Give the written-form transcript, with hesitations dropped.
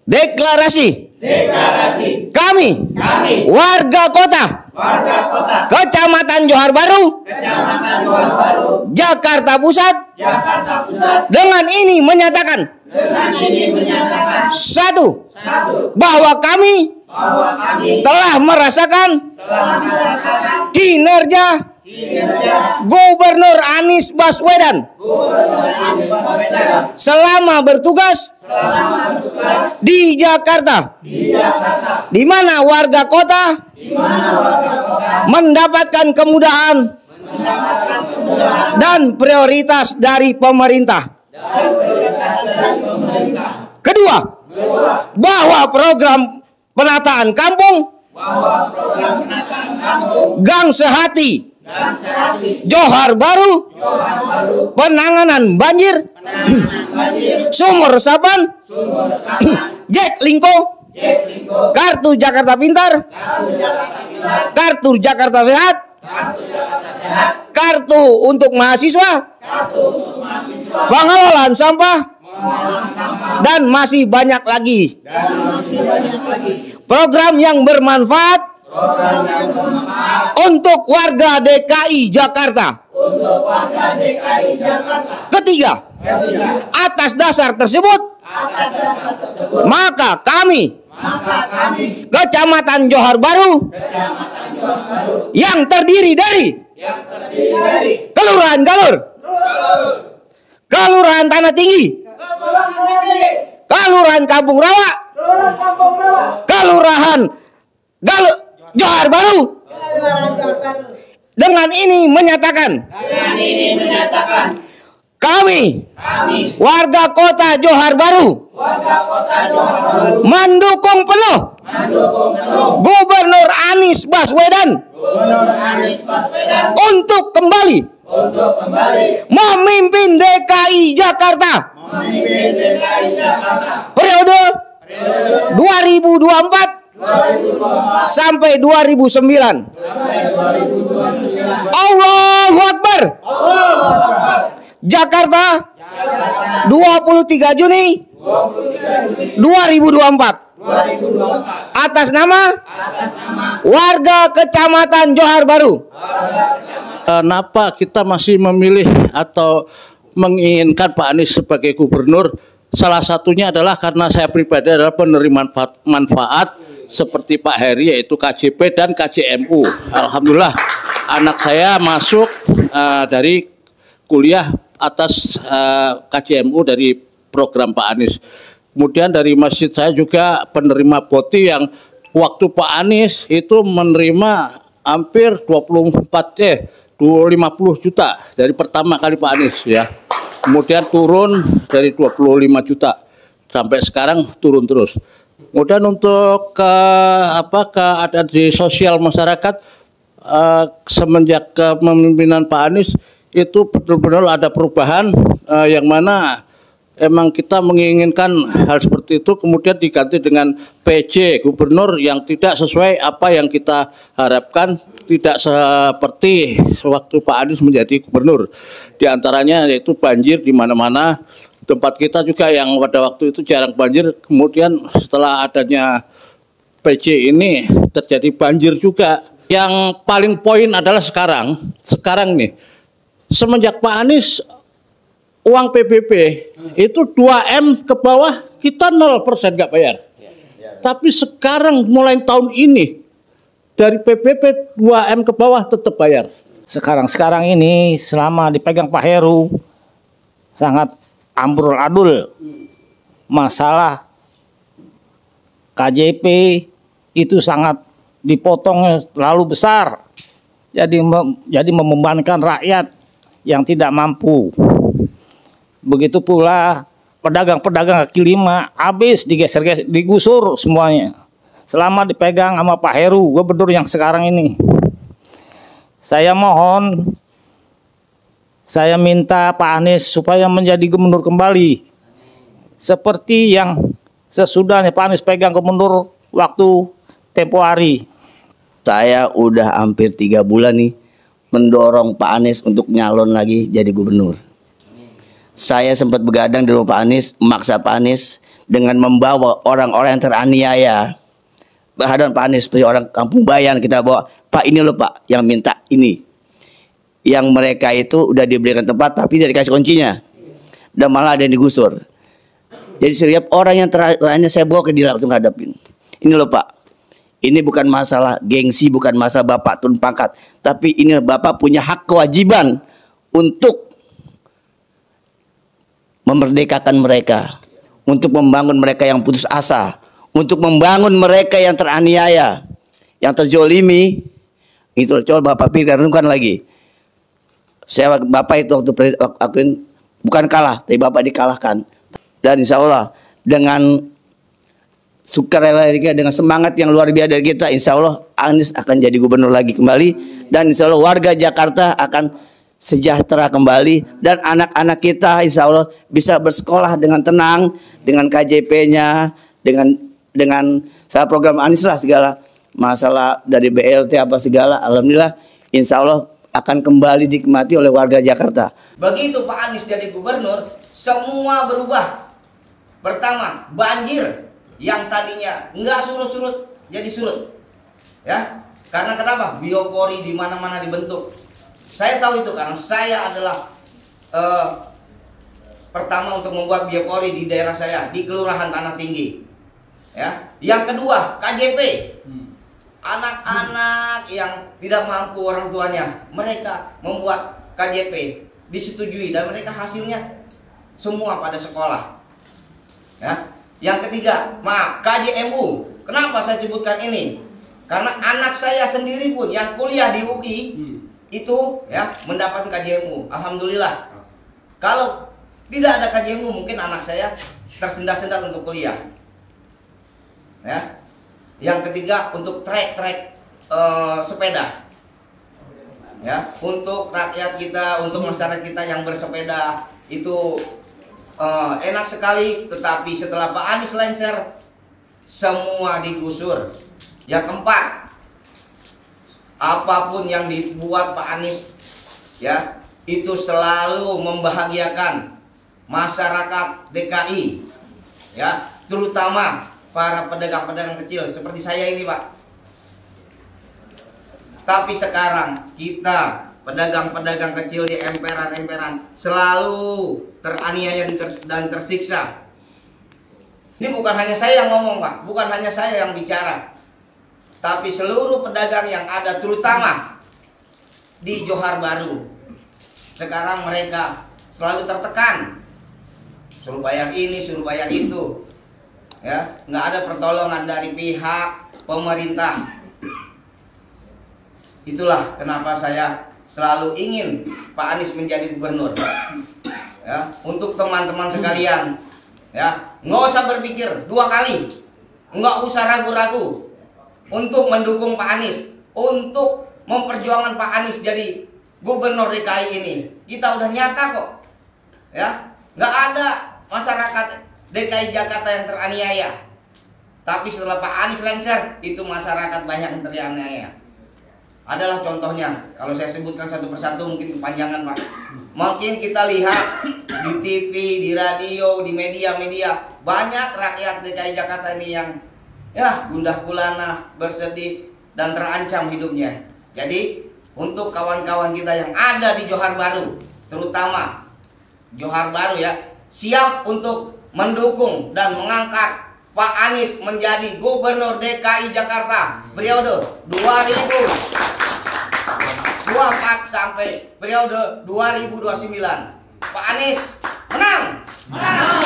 Deklarasi. Deklarasi. Kami warga kota Kecamatan Johar Baru, Jakarta Pusat, dengan ini menyatakan satu, bahwa kami telah merasakan kinerja Gubernur Anies Baswedan selama bertugas di Jakarta, di mana warga kota mendapatkan kemudahan dan prioritas dari pemerintah. Kedua, bahwa program penataan kampung Gang Sehati Johar Baru, penanganan banjir, sumur resapan, Jack Lingko, kartu Jakarta Pintar, kartu Jakarta Sehat, kartu untuk mahasiswa, pengelolaan sampah, dan masih banyak lagi program yang bermanfaat untuk warga DKI Jakarta. Ketiga, atas dasar tersebut, maka kami Kecamatan Johar Baru yang terdiri dari Kelurahan Galur, Kelurahan Tanah Tinggi, Kelurahan Kampung Rawa, Kelurahan Johar Baru, dengan ini menyatakan kami warga kota Johar Baru mendukung penuh Gubernur Anies Baswedan untuk kembali memimpin DKI Jakarta periode 2024 sampai 2009. Allahu Akbar. Jakarta 23 Juni 2024. Atas nama warga Kecamatan Johar Baru. Kenapa kita masih memilih atau menginginkan Pak Anies sebagai gubernur? Salah satunya adalah karena saya pribadi adalah penerima manfaat seperti Pak Heri, yaitu KJP dan KJMU. Alhamdulillah anak saya masuk dari kuliah atas KJMU dari program Pak Anies. Kemudian dari masjid saya juga penerima BOTI yang waktu Pak Anies itu menerima hampir 50 juta dari pertama kali Pak Anies ya. Kemudian turun dari 25 juta sampai sekarang turun terus. Kemudian untuk keadaan di sosial masyarakat semenjak kepemimpinan Pak Anies itu betul-betul ada perubahan yang mana emang kita menginginkan hal seperti itu, kemudian diganti dengan PJ gubernur yang tidak sesuai apa yang kita harapkan, tidak seperti sewaktu Pak Anies menjadi gubernur. Di antaranya yaitu banjir di mana-mana. Tempat kita juga yang pada waktu itu jarang banjir, kemudian setelah adanya PJ ini terjadi banjir juga. Yang paling poin adalah sekarang nih, semenjak Pak Anies uang PBB itu 2M ke bawah kita 0% nggak bayar. Tapi sekarang mulai tahun ini dari PBB 2M ke bawah tetap bayar. Sekarang ini selama dipegang Pak Heru sangat amburadul. Masalah KJP itu sangat dipotongnya terlalu besar. Jadi membebankan rakyat yang tidak mampu. Begitu pula pedagang-pedagang kaki lima habis digeser-geser, digusur semuanya. Selama dipegang sama Pak Heru, gubernur yang sekarang ini. Saya mohon, saya minta Pak Anies supaya menjadi gubernur kembali. Seperti yang sesudahnya Pak Anies pegang gubernur waktu tempo hari. Saya udah hampir 3 bulan nih mendorong Pak Anies untuk nyalon lagi jadi gubernur. Saya sempat begadang di rumah Pak Anies, memaksa Pak Anies dengan membawa orang-orang yang teraniaya berhadapan Pak Anies seperti orang Kampung Bayan, kita bawa, Pak ini loh Pak yang minta ini, yang mereka itu udah diberikan tempat tapi tidak dikasih kuncinya dan malah ada yang digusur. Jadi setiap orang yang teraniaya saya bawa ke dia langsung hadapin. Ini loh Pak, ini bukan masalah gengsi, bukan masalah Bapak turun pangkat, tapi ini Bapak punya hak kewajiban untuk memerdekakan mereka, untuk membangun mereka yang putus asa, untuk membangun mereka yang teraniaya, yang terzolimi. Itu coba Bapak pikir, renungkan lagi. Bapak itu waktu bukan kalah, tapi Bapak dikalahkan. Dan insya Allah dengan sukarela kita, dengan semangat yang luar biasa dari kita, insya Allah Anies akan jadi gubernur lagi kembali, dan insya Allah warga Jakarta akan sejahtera kembali, dan anak-anak kita insya Allah bisa bersekolah dengan tenang, dengan KJP-nya, dengan salah program Anies lah, segala masalah dari BLT apa segala, alhamdulillah insya Allah akan kembali dinikmati oleh warga Jakarta. Begitu Pak Anies jadi gubernur, semua berubah. Pertama, banjir yang tadinya nggak surut-surut jadi surut, ya. Karena kenapa? Biopori di mana-mana dibentuk. Saya tahu itu karena saya adalah pertama untuk membuat biopori di daerah saya, di Kelurahan Tanah Tinggi. Ya. Yang kedua, KJP. Anak-anak yang tidak mampu orang tuanya, mereka membuat KJP, disetujui, dan mereka hasilnya semua pada sekolah. Ya. Yang ketiga, KJMU. Kenapa saya sebutkan ini? Karena anak saya sendiri pun yang kuliah di UI itu ya mendapat KJMU. Alhamdulillah. Kalau tidak ada KJMU mungkin anak saya tersendat-sendat untuk kuliah. Ya. Yang ketiga, untuk trek sepeda. Ya, untuk rakyat kita, untuk masyarakat kita yang bersepeda itu enak sekali, tetapi setelah Pak Anies lengser semua digusur. Yang keempat, apapun yang dibuat Pak Anies ya itu selalu membahagiakan masyarakat DKI ya, terutama para pedagang-pedagang kecil seperti saya ini Pak. Tapi sekarang kita pedagang-pedagang kecil di emperan-emperan selalu teraniaya dan tersiksa. Ini bukan hanya saya yang ngomong Pak, bukan hanya saya yang bicara, tapi seluruh pedagang yang ada terutama di Johar Baru. Sekarang mereka selalu tertekan, suruh bayar ini, suruh bayar itu, ya, nggak ada pertolongan dari pihak pemerintah. Itulah kenapa saya selalu ingin Pak Anies menjadi gubernur. Ya, untuk teman-teman sekalian, ya, nggak usah berpikir dua kali, nggak usah ragu-ragu untuk mendukung Pak Anies, untuk memperjuangkan Pak Anies jadi gubernur DKI ini. Kita udah nyata kok, ya, nggak ada masyarakat DKI Jakarta yang teraniaya. Tapi setelah Pak Anies lengser, itu masyarakat banyak yang teraniaya. Adalah contohnya, kalau saya sebutkan satu persatu mungkin kepanjangan Pak. Mungkin kita lihat di TV, di radio, di media-media, banyak rakyat DKI Jakarta ini yang ya gundah gulana, bersedih, dan terancam hidupnya. Jadi untuk kawan-kawan kita yang ada di Johar Baru, terutama Johar Baru ya, siap untuk mendukung dan mengangkat Pak Anies menjadi Gubernur DKI Jakarta periode 2024 sampai periode 2029. Pak Anies menang! Menang!